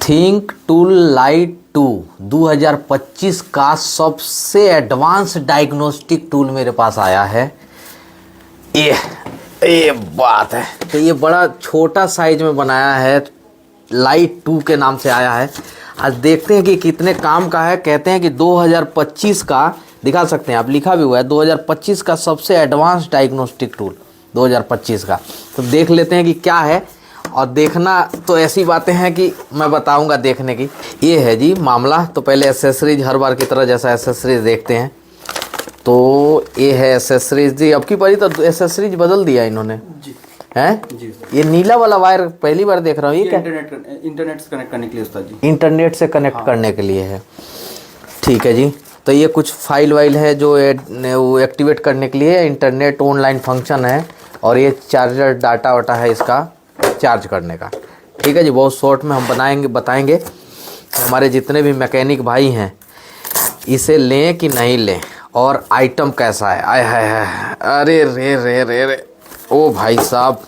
Think tool light 2 2025 का सबसे advance diagnostic tool मेरे पास आया है। ये बात है। तो ये बड़ा छोटा साइज में बनाया है, लाइट 2 के नाम से आया है। आज देखते हैं कि कितने काम का है। कहते हैं कि 2025 का, दिखा सकते हैं आप, लिखा भी हुआ है 2025 का सबसे एडवांस डायग्नोस्टिक टूल 2025 का। तो देख लेते हैं कि क्या है। और देखना तो ऐसी बातें हैं कि मैं बताऊंगा देखने की। ये है जी मामला। तो पहले एसेसरीज, हर बार की तरह जैसा एसेसरीज देखते हैं। तो ये है एसेसरीज जी। अब की बारी तो एसेसरीज बदल दिया इन्होंने जी हैं। जी। ये नीला वाला वायर पहली बार देख रहा हूँ। ये क्या इंटरनेट से कनेक्ट करने के लिए उस्ताद जी। इंटरनेट से कनेक्ट करने के लिए है। ठीक है जी। तो ये कुछ फाइल वाइल है जो वो एक्टिवेट करने के लिए इंटरनेट ऑनलाइन फंक्शन है। और ये चार्जर डाटा वाटा है इसका चार्ज करने का। ठीक है जी। बहुत शॉर्ट में हम बताएंगे हमारे जितने भी मैकेनिक भाई हैं इसे लें कि नहीं लें, और आइटम कैसा है। आय हाय हाय, अरे रे रे रे रे, ओ भाई साहब।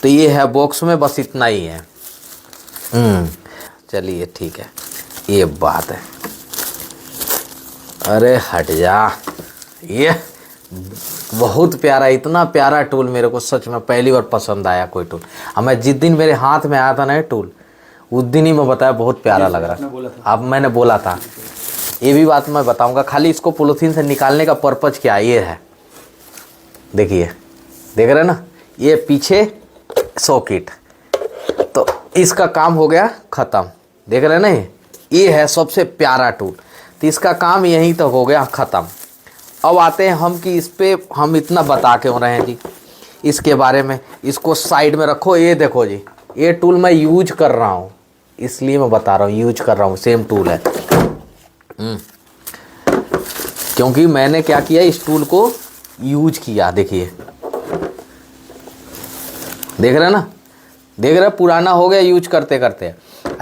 तो ये है बॉक्स में, बस इतना ही है। चलिए ठीक है, ये बात है। अरे हट जा। ये बहुत प्यारा, इतना प्यारा टूल मेरे को सच में पहली बार पसंद आया कोई टूल। अब मैं जिस दिन मेरे हाथ में आया था ना ये टूल, उस दिन ही मैं बताया बहुत प्यारा लग रहा। अब मैंने बोला था, ये भी बात मैं बताऊंगा। खाली इसको पॉलीथीन से निकालने का पर्पज क्या है, ये है। देखिए, देख रहे हैं ना, ये पीछे सॉकेट, तो इसका काम हो गया ख़त्म। देख रहे हैं ना, ये है सबसे प्यारा टूल। तो इसका काम यहीं तक हो गया ख़त्म। अब आते हैं हम कि इस पे हम इतना बता के हो रहे हैं जी इसके बारे में। इसको साइड में रखो। ये देखो जी, ये टूल मैं यूज कर रहा हूँ, इसलिए मैं बता रहा हूँ यूज कर रहा हूँ। सेम टूल है। क्योंकि मैंने क्या किया, इस टूल को यूज किया। देखिए, देख रहे हैं ना, देख रहे, पुराना हो गया यूज करते करते।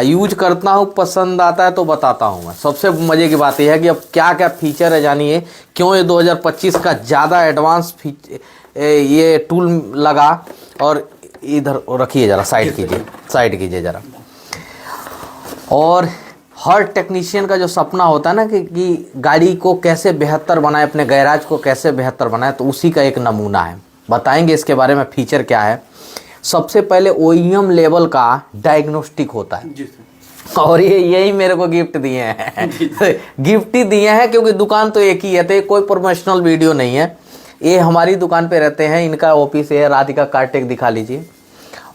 यूज करता हूँ, पसंद आता है तो बताता हूँ मैं। सबसे मज़े की बात यह है कि अब क्या क्या फीचर है जानिए, क्यों ये 2025 का ज़्यादा एडवांस ये टूल लगा। और इधर रखिए ज़रा, साइड कीजिए, साइड कीजिए ज़रा। और हर टेक्नीशियन का जो सपना होता है ना कि गाड़ी को कैसे बेहतर बनाए, अपने गैराज को कैसे बेहतर बनाए, तो उसी का एक नमूना है। बताएंगे इसके बारे में फीचर क्या है। सबसे पहले OEM लेवल का डायग्नोस्टिक होता है जी। और ये यही मेरे को गिफ्ट दिए हैं। गिफ्ट ही दिए हैं, क्योंकि दुकान तो एक ही है, तो कोई प्रोमोशनल वीडियो नहीं है। ये हमारी दुकान पे रहते हैं, इनका ऑफिस है। राधिका कार्टेक दिखा लीजिए,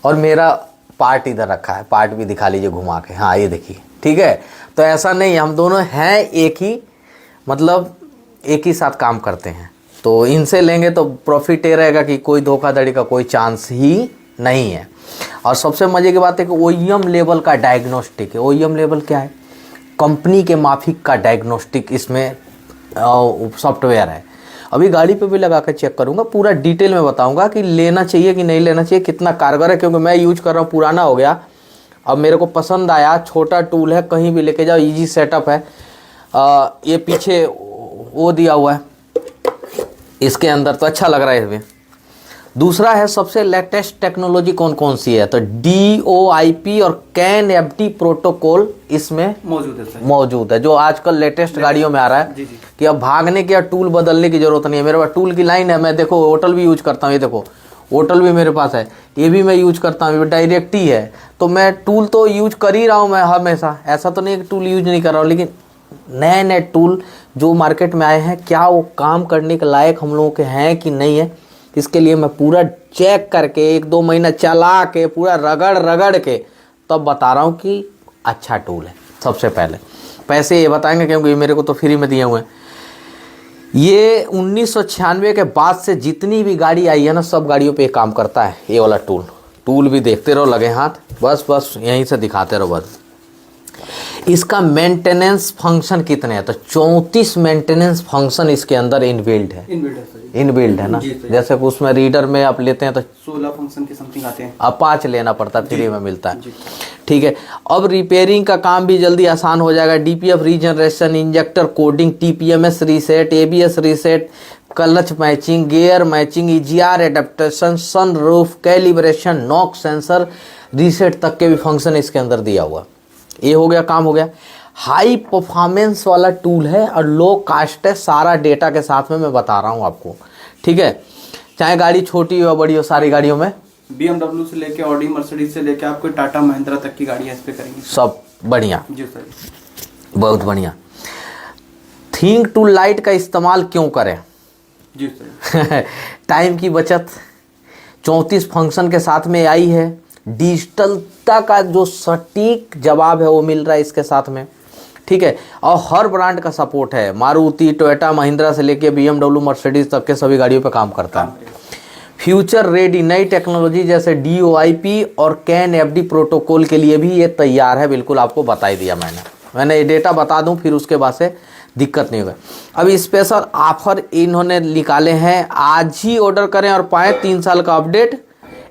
और मेरा पार्ट इधर रखा है, पार्ट भी दिखा लीजिए घुमा के। हाँ, ये देखिए, ठीक है। तो ऐसा नहीं, हम दोनों हैं एक ही, मतलब एक ही साथ काम करते हैं। तो इनसे लेंगे तो प्रॉफिट ये रहेगा कि कोई धोखाधड़ी का कोई चांस ही नहीं है। और सबसे मज़े की बात है कि OEM लेवल का डायग्नोस्टिक है। OEM लेवल क्या है? कंपनी के माफिक का डायग्नोस्टिक इसमें सॉफ्टवेयर है। अभी गाड़ी पे भी लगा कर चेक करूँगा, पूरा डिटेल में बताऊँगा कि लेना चाहिए कि नहीं लेना चाहिए, कितना कारगर है। क्योंकि मैं यूज कर रहा हूँ, पुराना हो गया, अब मेरे को पसंद आया। छोटा टूल है, कहीं भी लेके जाओ, ईजी सेटअप है। ये पीछे वो दिया हुआ है इसके अंदर, तो अच्छा लग रहा है इसमें। दूसरा है सबसे लेटेस्ट टेक्नोलॉजी कौन कौन सी है, तो DOIP और CAN FD प्रोटोकॉल इसमें मौजूद है, जो आजकल लेटेस्ट गाड़ियों में आ रहा है। जी जी। कि अब भागने की या टूल बदलने की जरूरत नहीं है। मेरे पास टूल की लाइन है। मैं देखो होटल भी यूज करता हूँ, ये देखो होटल भी मेरे पास है, ये भी मैं यूज करता हूँ, ये डायरेक्ट ही है। तो मैं टूल तो यूज कर ही रहा हूँ मैं हमेशा, ऐसा तो नहीं कि टूल यूज नहीं कर रहा हूँ। लेकिन नए नए टूल जो मार्केट में आए हैं, क्या वो काम करने के लायक हम लोगों के हैं कि नहीं है, इसके लिए मैं पूरा चेक करके 1-2 महीना चला के पूरा रगड़ के तब बता रहा हूँ कि अच्छा टूल है। सबसे पहले पैसे ये बताएंगे, क्योंकि मेरे को तो फ्री में दिए हुए हैं। ये 1996 के बाद से जितनी भी गाड़ी आई है ना, सब गाड़ियों पे काम करता है ये वाला टूल भी देखते रहो लगे हाथ, बस यहीं से दिखाते रहो बस। इसका मेंटेनेंस फंक्शन कितने हैं, तो 34 मेंटेनेंस फंक्शन इसके अंदर इनबिल्ड है। इनबिल्ड है ना। जैसे उसमें रीडर में आप लेते हैं तो 16 फंक्शन के समथिंग आते हैं, अब 5 लेना पड़ता है, फ्री में मिलता है। ठीक है। अब रिपेयरिंग का काम भी जल्दी आसान हो जाएगा। DPF regeneration, injector coding, TPMS reset, ABS reset, clutch matching, gear matching, EGR adaptation, sun roof, calibration, knock sensor, reset तक के भी फंक्शन इसके अंदर दिया हुआ। ये हो गया, काम हो गया। हाई परफॉर्मेंस वाला टूल है और लो कास्ट है, सारा डेटा के साथ में मैं बता रहा हूँ आपको, ठीक है। चाहे गाड़ी छोटी हो बड़ी हो, सारी गाड़ियों में BMW से लेके ऑडी, मर्सिडीज से लेके आपको टाटा महिंद्रा तक की गाड़ियाँ इस पे करेंगी, सब बढ़िया, जी सर, बहुत बढ़िया। थिंक टू लाइट का इस्तेमाल क्यों करें? जी सर। टाइम की बचत, 34 फंक्शन के साथ में आई है, डिजिटलता का जो सटीक जवाब है वो मिल रहा है इसके साथ में, ठीक है। और हर ब्रांड का सपोर्ट है, मारुति, टोयोटा, महिंद्रा से लेके BMW, मर्सिडीज तक के सभी गाड़ियों पे काम करता है। फ्यूचर रेडी, नई टेक्नोलॉजी जैसे DOIP और CAN FD प्रोटोकॉल के लिए भी ये तैयार है, बिल्कुल आपको बता ही दिया मैंने ये डेटा बता दूं, फिर उसके बाद से दिक्कत नहीं होगा। अभी स्पेशल ऑफर इन्होंने निकाले हैं, आज ही ऑर्डर करें और पाएँ 3 साल का अपडेट।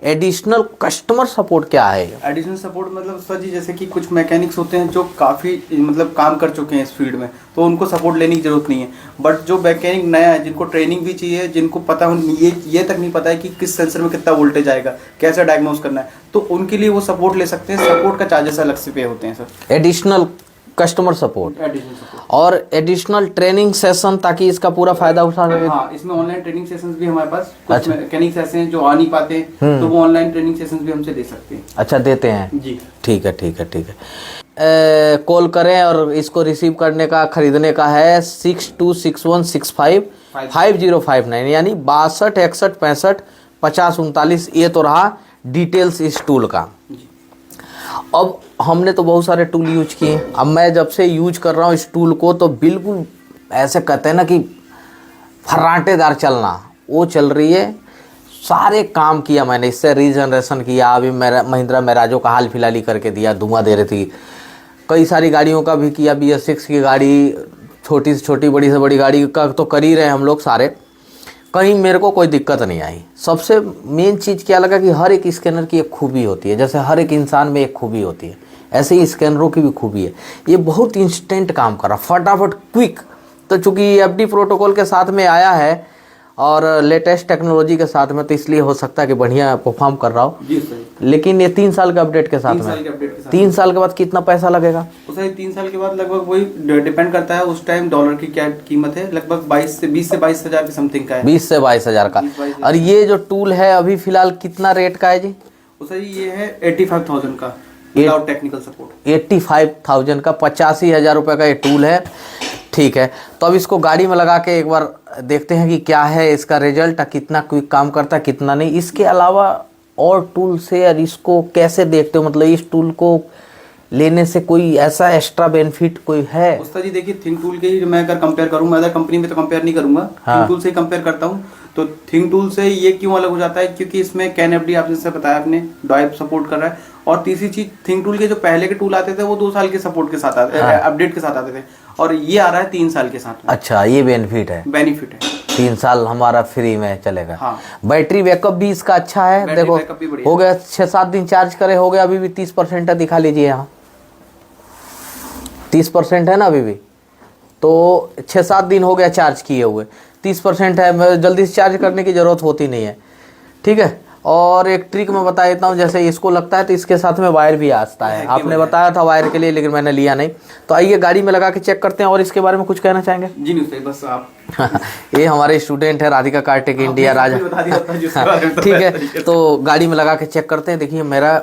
एडिशनल कस्टमर सपोर्ट क्या है? एडिशनल सपोर्ट मतलब सर जी, जैसे कि कुछ मैकेनिक्स होते हैं जो काफ़ी मतलब काम कर चुके हैं इस फील्ड में, तो उनको सपोर्ट लेने की जरूरत नहीं है। बट जो मैकेनिक नया है, जिनको ट्रेनिंग भी चाहिए, जिनको पता ये तक नहीं पता है कि किस सेंसर में कितना वोल्टेज आएगा, कैसे डायग्नोस करना है, तो उनके लिए वो सपोर्ट ले सकते हैं। सपोर्ट का चार्जेस अलग से पे होते हैं sir. Additional customer support additional support और एडिशनल ट्रेनिंग सेशन, ताकि इसका पूरा फायदा उठा सके। हाँ, इसमें ऑनलाइन ट्रेनिंग सेशंस भी हमारे पास, कुछ मैकेनिक्स ऐसे हैं जो आ नहीं पाते, तो वो ऑनलाइन ट्रेनिंग सेशंस भी हमसे दे सकते हैं। अच्छा, देते हैं जी, ठीक है, ठीक है, ठीक है। कॉल करें और इसको रिसीव करने का, खरीदने का है 6261655059, यानी 62 61 65 50 39। ये तो रहा डिटेल्स इस टूल का। अब हमने तो बहुत सारे टूल यूज किए, अब मैं जब से यूज कर रहा हूँ इस टूल को, तो बिल्कुल ऐसे कहते हैं ना कि फर्राटेदार चलना, वो चल रही है। सारे काम किया मैंने, इससे रीजनरेशन किया, अभी मेरा महिंद्रा मैराजो का हाल फिलहाल ही करके दिया, धुआं दे रही थी। कई सारी गाड़ियों का भी किया, BS6 की गाड़ी, छोटी से छोटी, बड़ी से बड़ी गाड़ी का तो कर ही रहे हम लोग सारे। कहीं मेरे को कोई दिक्कत नहीं आई। सबसे मेन चीज़ क्या लगा कि हर एक स्कैनर की एक खूबी होती है, जैसे हर एक इंसान में एक खूबी होती है, ऐसे ही स्कैनरों की भी खूबी है। ये बहुत इंस्टेंट काम कर रहा, फटाफट, क्विक। तो चूँकि FD प्रोटोकॉल के साथ में आया है और लेटेस्ट टेक्नोलॉजी के साथ में, तो इसलिए हो सकता है कि बढ़िया परफॉर्म कर रहा हो। जी सर। लेकिन ये 3 साल के अपडेट के साथ में, 3 साल के बाद कितना पैसा लगेगा? तो सर 3 साल के बाद लगभग वही डिपेंड करता है उस टाइम डॉलर की क्या कीमत है, लगभग 20 से 22 हज़ार के समथिंग का है। 20 से 22 हज़ार का। और ये जो टूल है अभी फिलहाल कितना रेट का है जी? तो सर ये है 85,000 का विदाउट टेक्निकल सपोर्ट। 85,000 का, 85,000 रुपये का ये टूल है, ठीक है। तो अब इसको गाड़ी में लगा के एक बार देखते हैं कि क्या है इसका रिजल्ट, कितना क्विक काम करता है, कितना नहीं। इसके अलावा और टूल से यार इसको कैसे देखते हो, मतलब इस टूल को लेने से कोई ऐसा एक्स्ट्रा बेनिफिट कोई है? उस्ताद जी देखिए, थिंक टूल के ही मैं अगर कंपेयर करूँ, मैं अदर कंपनी में तो कंपेयर नहीं करूंगा, हाँ। थिंक टूल से ही कंपेयर करता हूँ। तो थिंक टूल से ये क्यों अलग हो जाता है, क्योंकि इसमें कैन FD आपने जैसे बताया, आपने डॉइप सपोर्ट कर रहा है। और तीसरी चीज, थिंक टूल के जो पहले के टूल आते थे वो 2 साल के सपोर्ट के साथ आते, अपडेट के साथ आते थे, और ये आ रहा है 3 साल के साथ में। अच्छा, ये बेनिफिट है, 3 साल हमारा फ्री में चलेगा। हाँ। बैटरी बैकअप भी इसका अच्छा है, देखो हो गया 6-7 दिन चार्ज करे, हो गया। अभी भी 30% है, दिखा लीजिए यहाँ 30% है ना अभी भी, तो 6-7 दिन हो गया चार्ज किए हुए, 30% है। जल्दी से चार्ज करने की ज़रूरत होती नहीं है, ठीक है। और एक ट्रिक मैं बता देता हूँ, जैसे इसको लगता है तो इसके साथ में वायर भी आता है, आपने बताया था वायर के लिए, लेकिन मैंने लिया नहीं। तो आइए गाड़ी में लगा के चेक करते हैं। और इसके बारे में कुछ कहना चाहेंगे? जी नहीं सही, बस आप ये हमारे स्टूडेंट है राधिका कार्टेक इंडिया राजा, ठीक है। तो गाड़ी में लगा के चेक करते हैं। देखिए, मेरा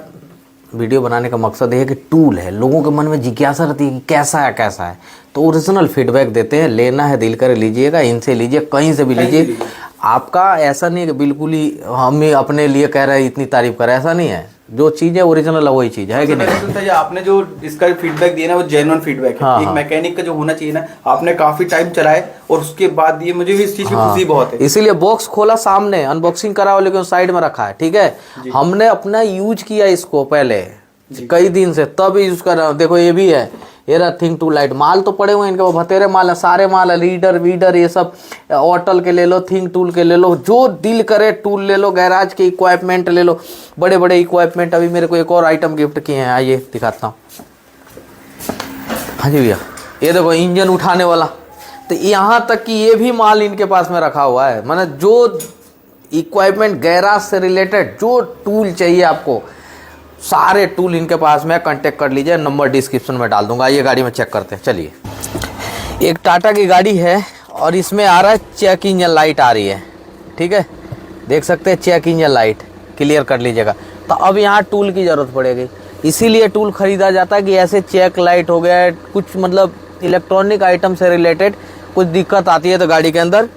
वीडियो बनाने का मकसद ये है कि टूल है, लोगों के मन में जिज्ञासा रहती है कि कैसा है, तो ओरिजिनल फीडबैक देते हैं। लेना है दिल कर लीजिएगा, इनसे लीजिए, कहीं से भी लीजिए। आपका ऐसा नहीं है कि बिल्कुल ही हम ही अपने लिए कह रहे हैं, इतनी तारीफ कर रहे हैं, ऐसा नहीं है। जो चीज़ है ओरिजिनल है वही चीज़ है कि नहीं? आपने जो इसका फीडबैक दिया ना, वो जेन्युइन फीडबैक है। एक मैकेनिक का जो होना चाहिए ना, आपने काफी टाइम चलाए और उसके बाद ये, मुझे भी इस चीज की खुशी बहुत है। इसीलिए बॉक्स खोला, सामने अनबॉक्सिंग करा, लेकिन साइड में रखा है, ठीक है। हमने अपना यूज किया इसको पहले कई दिन से, तब यूज कर रहा हूँ। देखो ये भी है, ये रहा थिंक टू लाइट। माल तो पड़े हुए हैं इनके, भतेरे माल है, सारे माल है, रीडर वीडर ये सब, ऑटल के ले लो, थिंक टूल के ले लो, जो दिल करे टूल ले लो, गैराज के इक्विपमेंट ले लो, बड़े बड़े इक्विपमेंट। अभी मेरे को एक और आइटम गिफ्ट किए हैं, आइए दिखाता हूँ। हाँ जी भैया, ये देखो इंजन उठाने वाला, तो यहाँ तक कि ये भी माल इनके पास में रखा हुआ है, मतलब जो इक्विपमेंट गैराज से रिलेटेड जो टूल चाहिए आपको, सारे टूल इनके पास में, कांटेक्ट कर लीजिए, नंबर डिस्क्रिप्शन में डाल दूंगा। ये गाड़ी में चेक करते हैं, चलिए। एक टाटा की गाड़ी है और इसमें आ रहा है चेक इंजन लाइट आ रही है, ठीक है, देख सकते हैं चेक इंजन लाइट, क्लियर कर लीजिएगा। तो अब यहाँ टूल की ज़रूरत पड़ेगी, इसीलिए टूल ख़रीदा जाता है कि ऐसे चेक लाइट हो गया, कुछ मतलब इलेक्ट्रॉनिक आइटम से रिलेटेड कुछ दिक्कत आती है तो गाड़ी के अंदर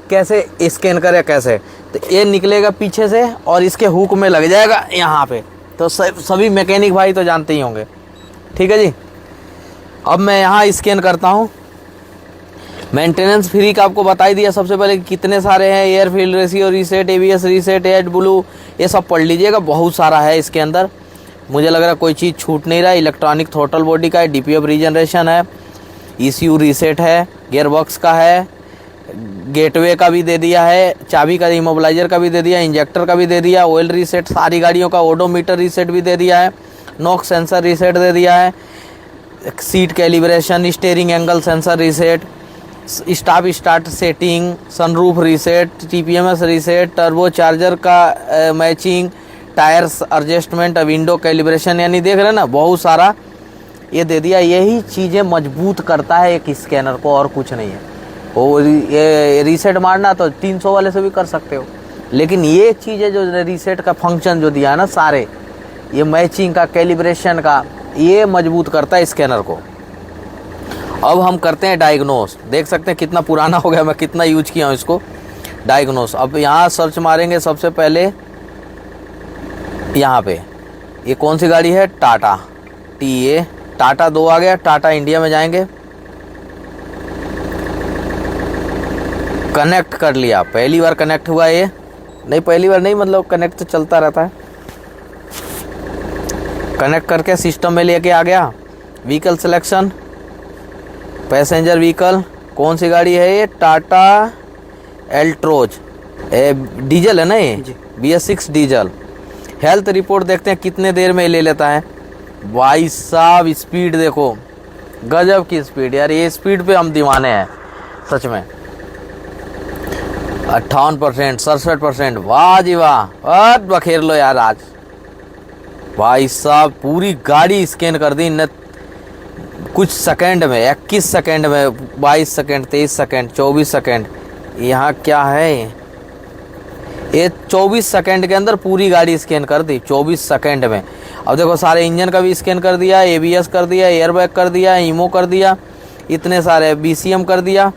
कैसे स्कैन करें, कैसे, तो ये निकलेगा पीछे से और इसके हुक में लग जाएगा यहाँ पे। तो सभी मैकेनिक भाई तो जानते ही होंगे, ठीक है जी। अब मैं यहाँ स्कैन करता हूँ। मेंटेनेंस फ्री का आपको बता ही दिया सबसे पहले कितने सारे हैं, air field ratio reset, ABS reset, AdBlue, ये सब पढ़ लीजिएगा, बहुत सारा है इसके अंदर। मुझे लग रहा है कोई चीज़ छूट नहीं रहा। इलेक्ट्रॉनिक थ्रोटल बॉडी का है, डीपीएफ रीजनरेशन है, ईसीयू रीसेट है, गियरबॉक्स का है, गेटवे का भी दे दिया है, चाबी का, इमोबिलाइजर का भी दे दिया, इंजेक्टर का भी दे दिया, ऑयल रीसेट, सारी गाड़ियों का ओडोमीटर रीसेट भी दे दिया है, नॉक सेंसर रीसेट दे दिया है, seat calibration, steering angle sensor reset, stop start setting, sunroof reset, TPMS reset, turbo charger का मैचिंग, टायर्स एडजस्टमेंट, विंडो कैलिब्रेशन, यानी देख रहे हैं ना, बहुत सारा ये दे दिया। यही चीज़ें मजबूत करता है एक स्कैनर को, और कुछ नहीं है। वो ये रीसेट मारना तो 300 वाले से भी कर सकते हो, लेकिन ये चीज़ें जो रीसेट का फंक्शन जो दिया है ना, सारे ये मैचिंग का, कैलिब्रेशन का, ये मजबूत करता है स्कैनर को। अब हम करते हैं डायग्नोस। देख सकते हैं कितना पुराना हो गया, मैं कितना यूज किया हूँ इसको, डायग्नोस। अब यहाँ सर्च मारेंगे सबसे पहले, यहाँ पे ये कौन सी गाड़ी है, टाटा TA, टाटा 2 आ गया। टाटा इंडिया में जाएंगे, कनेक्ट कर लिया, पहली बार कनेक्ट हुआ ये, नहीं पहली बार नहीं, मतलब कनेक्ट तो चलता रहता है। कनेक्ट करके सिस्टम में लेके आ गया। व्हीकल सिलेक्शन, पैसेंजर व्हीकल, कौन सी गाड़ी है ये, टाटा एल्ट्रोज, डीजल है ना ये, BS6 डीजल। हेल्थ रिपोर्ट देखते हैं कितने देर में ले लेता है। भाई साहब स्पीड देखो, गजब की स्पीड यार, ये स्पीड पे हम दीवाने हैं सच में। 58%, 67%, वाह जी वाह, बहुत बखेर लो यार आज। भाई साहब पूरी गाड़ी स्कैन कर दी न, कुछ सेकंड में, 21 सेकंड में, 22 सेकंड, 23 सेकंड, 24 सेकंड। यहाँ क्या है, ये 24 सेकंड के अंदर पूरी गाड़ी स्कैन कर दी, 24 सेकंड में। अब देखो सारे इंजन का भी स्कैन कर दिया, ABS कर दिया, एयरबैग कर दिया, ईमो कर दिया, इतने सारे BCM कर दिया,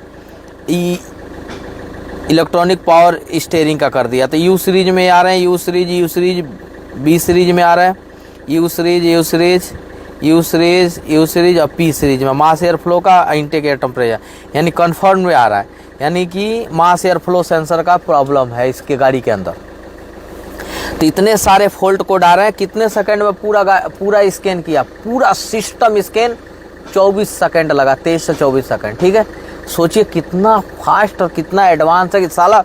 इलेक्ट्रॉनिक पावर स्टीयरिंग का कर दिया। तो U सीरीज में आ रहे हैं, U सीरीज, B सीरीज में आ रहा है, U सीरीज और P सीरीज में मास एयर फ्लो का, इनटेक एयर टेम्परेचर, यानी कन्फर्म में आ रहा है, यानी कि मास एयर फ्लो सेंसर का प्रॉब्लम है इसके गाड़ी के अंदर। तो इतने सारे फॉल्ट कोड आ रहे हैं, कितने सेकंड में पूरा स्कैन किया, पूरा सिस्टम स्कैन 24 सेकंड लगा, 23 से 24 सेकंड, ठीक है। सोचिए कितना फास्ट और कितना एडवांस है कि साला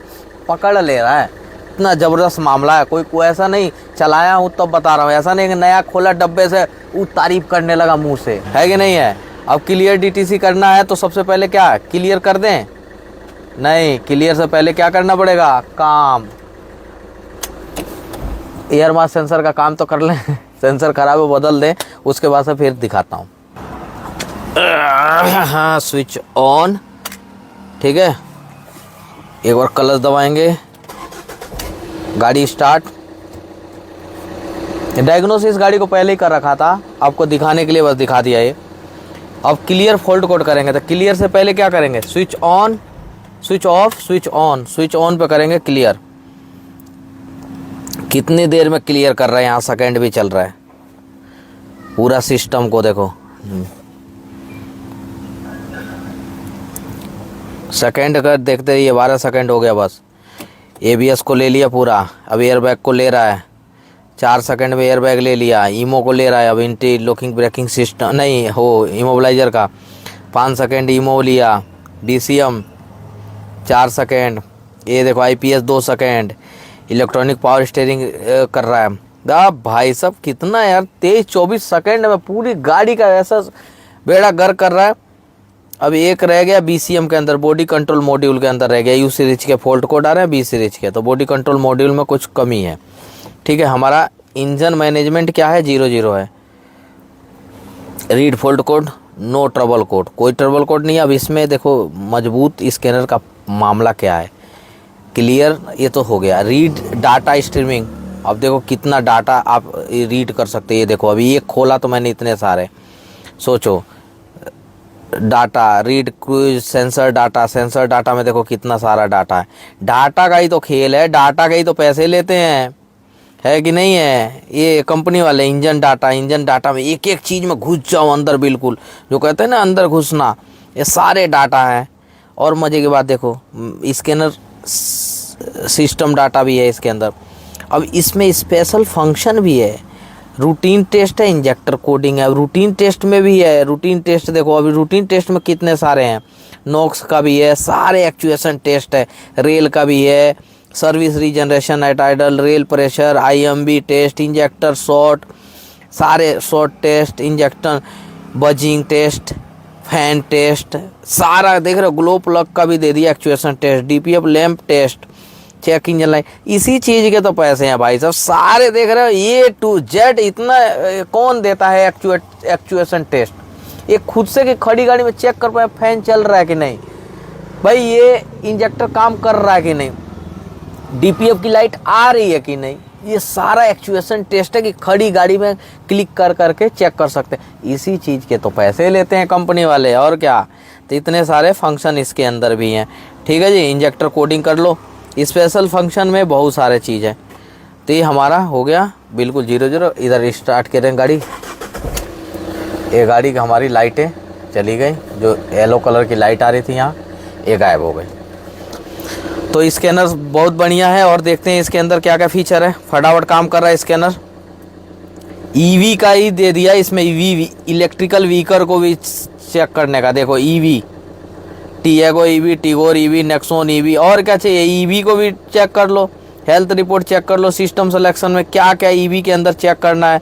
पकड़ ले रहा है, इतना ज़बरदस्त मामला है। कोई ऐसा नहीं, चलाया हूँ तब बता रहा हूँ, ऐसा नहीं कि नया खोला डब्बे से वो तारीफ करने लगा मुंह से, है कि नहीं है। अब क्लियर DTC करना है तो सबसे पहले क्या क्लियर कर दें, नहीं, क्लियर से पहले क्या करना पड़ेगा, काम, एयर मास सेंसर का काम तो कर लें, सेंसर खराब है बदल दें, उसके बाद से फिर दिखाता हूँ। हाँ, स्विच ऑन, ठीक है, एक बार क्लच दबाएंगे, गाड़ी स्टार्ट। डायग्नोसिस गाड़ी को पहले ही कर रखा था, आपको दिखाने के लिए बस दिखा दिया ये। अब क्लियर फॉल्ट कोड करेंगे, तो क्लियर से पहले क्या करेंगे, switch on, switch off, switch on, switch on पे करेंगे क्लियर। कितनी देर में क्लियर कर रहा है, यहाँ सेकंड भी चल रहा है, पूरा सिस्टम को देखो, सेकंड कर देखते रहिए, 12 सेकंड हो गया बस। ABS को ले लिया पूरा, अब एयरबैग को ले रहा है, 4 सेकंड में एयरबैग ले लिया, ईमो को ले रहा है, अब एंटी लॉकिंग ब्रेकिंग सिस्टम नहीं हो, इमोबिलाइजर का 5 सेकंड ईमो लिया, DCM 4 सेकंड, ये देखो IPS 2 second, electronic power steering कर रहा है। भाई साहब कितना यार, 23-24 सेकंड में पूरी गाड़ी का ऐसा बेड़ा गर्क कर रहा है। अब एक रह गया BCM के अंदर, बॉडी कंट्रोल मॉड्यूल के अंदर रह गया। U सीरीज के फॉल्ट कोड आ रहे हैं B सीरीज के, तो बॉडी कंट्रोल मॉड्यूल में कुछ कमी है। ठीक है, हमारा इंजन मैनेजमेंट क्या है, 00 है। Read fault code, no trouble code, कोई ट्रबल कोड नहीं है। अब इसमें देखो मजबूत स्कैनर का मामला क्या है, क्लियर, ये तो हो गया। रीड डाटा स्ट्रीमिंग, अब देखो कितना डाटा आप रीड कर सकते हैं। ये देखो अभी ये खोला तो मैंने, इतने सारे, सोचो डाटा रीड, सेंसर डाटा में देखो कितना सारा डाटा है। डाटा का ही तो खेल है, डाटा का ही तो पैसे लेते हैं, है कि नहीं है। ये कंपनी वाले इंजन डाटा में एक एक चीज़ में घुस जाओ अंदर, बिल्कुल जो कहते हैं ना अंदर घुसना, ये सारे डाटा हैं। और मज़े की बात देखो, स्कैनर सिस्टम डाटा भी है इसके अंदर। अब इसमें स्पेशल फंक्शन भी है, रूटीन टेस्ट है, इंजेक्टर कोडिंग है, रूटीन टेस्ट में भी है। रूटीन टेस्ट देखो, अभी रूटीन टेस्ट में कितने सारे हैं, नॉक्स का भी है, सारे एक्चुएशन टेस्ट है, रेल का भी है, service regeneration at idle, rail pressure, IMB test, injector shot, सारे shot test, injector buzzing test, fan test, सारा देख रहे हो। ग्लो प्लग का भी दे दिया actuation test, DPF lamp test, check engine light, इसी चीज़ के तो पैसे हैं भाई साहब, सारे देख रहे हो A to Z। इतना कौन देता है एक्चुएशन टेस्ट, ये खुद से कि खड़ी गाड़ी में चेक कर पाए फैन चल रहा है कि नहीं, भाई ये इंजेक्टर काम कर रहा है कि नहीं, DPF की लाइट आ रही है कि नहीं, ये सारा एक्चुएशन टेस्ट है कि खड़ी गाड़ी में क्लिक कर करके चेक कर सकते हैं। इसी चीज़ के तो पैसे लेते हैं कंपनी वाले, और क्या। तो इतने सारे फंक्शन इसके अंदर भी हैं। ठीक है जी, इंजेक्टर कोडिंग कर लो, स्पेशल फंक्शन में बहुत सारे चीज़ है। तो ये हमारा हो गया बिल्कुल 00। इधर स्टार्ट करें गाड़ी, ये गाड़ी की हमारी लाइटें चली गई, जो येलो कलर की लाइट आ रही थी यहाँ, ये गायब हो गई। तो स्कैनर बहुत बढ़िया है। और देखते हैं इसके अंदर क्या क्या फीचर है, फटाफट काम कर रहा है स्कैनर। EV का ही दे दिया इसमें, EV इलेक्ट्रिकल व्हीकल को भी चेक करने का। देखो EV, Tiago EV, Tigor EV, Nexon EV, और क्या चाहिए, EV को भी चेक कर लो, हेल्थ रिपोर्ट चेक कर लो, सिस्टम सिलेक्शन में क्या क्या EV के अंदर चेक करना है,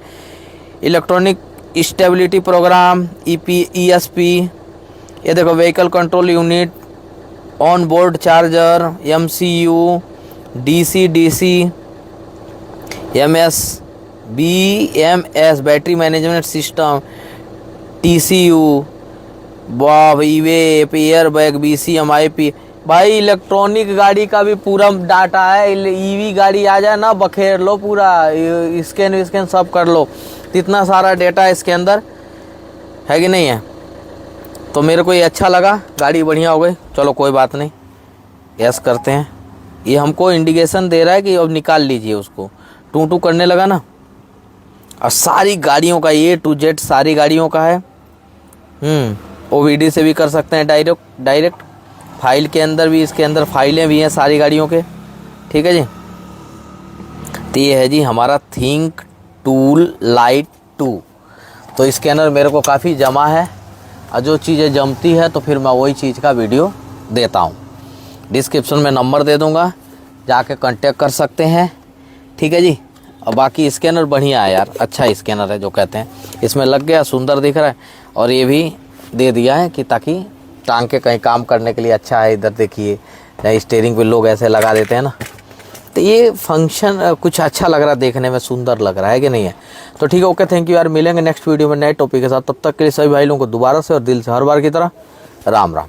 इलेक्ट्रॉनिक स्टेबिलिटी प्रोग्राम, ESP, ये देखो vehicle control unit, on board charger, MCU, DC BMS battery management system, TCU, वाह, e-way, air bag, BCM, IP, भाई इलेक्ट्रॉनिक गाड़ी का भी पूरा डाटा है। EV गाड़ी आ जाए ना, बखेर लो पूरा, स्कैन सब कर लो, इतना सारा डेटा है इसके अंदर, है कि नहीं है। तो मेरे को ये अच्छा लगा, गाड़ी बढ़िया हो गई। चलो कोई बात नहीं, यस करते हैं। ये हमको इंडिकेशन दे रहा है कि अब निकाल लीजिए उसको, टू करने लगा ना। और सारी गाड़ियों का A to Z सारी गाड़ियों का है। OBD से भी कर सकते हैं डायरेक्ट, फाइल के अंदर भी, इसके अंदर फाइलें भी हैं सारी गाड़ियों के। ठीक है जी, तो ये है जी हमारा थिंक टूल लाइट 2। तो स्कैनर मेरे को काफ़ी जमा है, और जो चीज़ें जमती है तो फिर मैं वही चीज़ का वीडियो देता हूँ। डिस्क्रिप्शन में नंबर दे दूँगा, जाके कांटेक्ट कर सकते हैं। ठीक है जी, और बाकी स्कैनर बढ़िया है यार, अच्छा स्कैनर है जो कहते हैं। इसमें लग गया, सुंदर दिख रहा है, और ये भी दे दिया है कि ताकि टांग के कहीं काम करने के लिए अच्छा है। इधर देखिए, स्टीयरिंग पे लोग ऐसे लगा देते हैं ना, तो ये फंक्शन कुछ अच्छा लग रहा है, देखने में सुंदर लग रहा है कि नहीं है। तो ठीक है, ओके, थैंक यू यार, मिलेंगे नेक्स्ट वीडियो में नए टॉपिक के साथ। तब तक के लिए सभी भाई लोगों को दोबारा से और दिल से हर बार की तरह राम राम।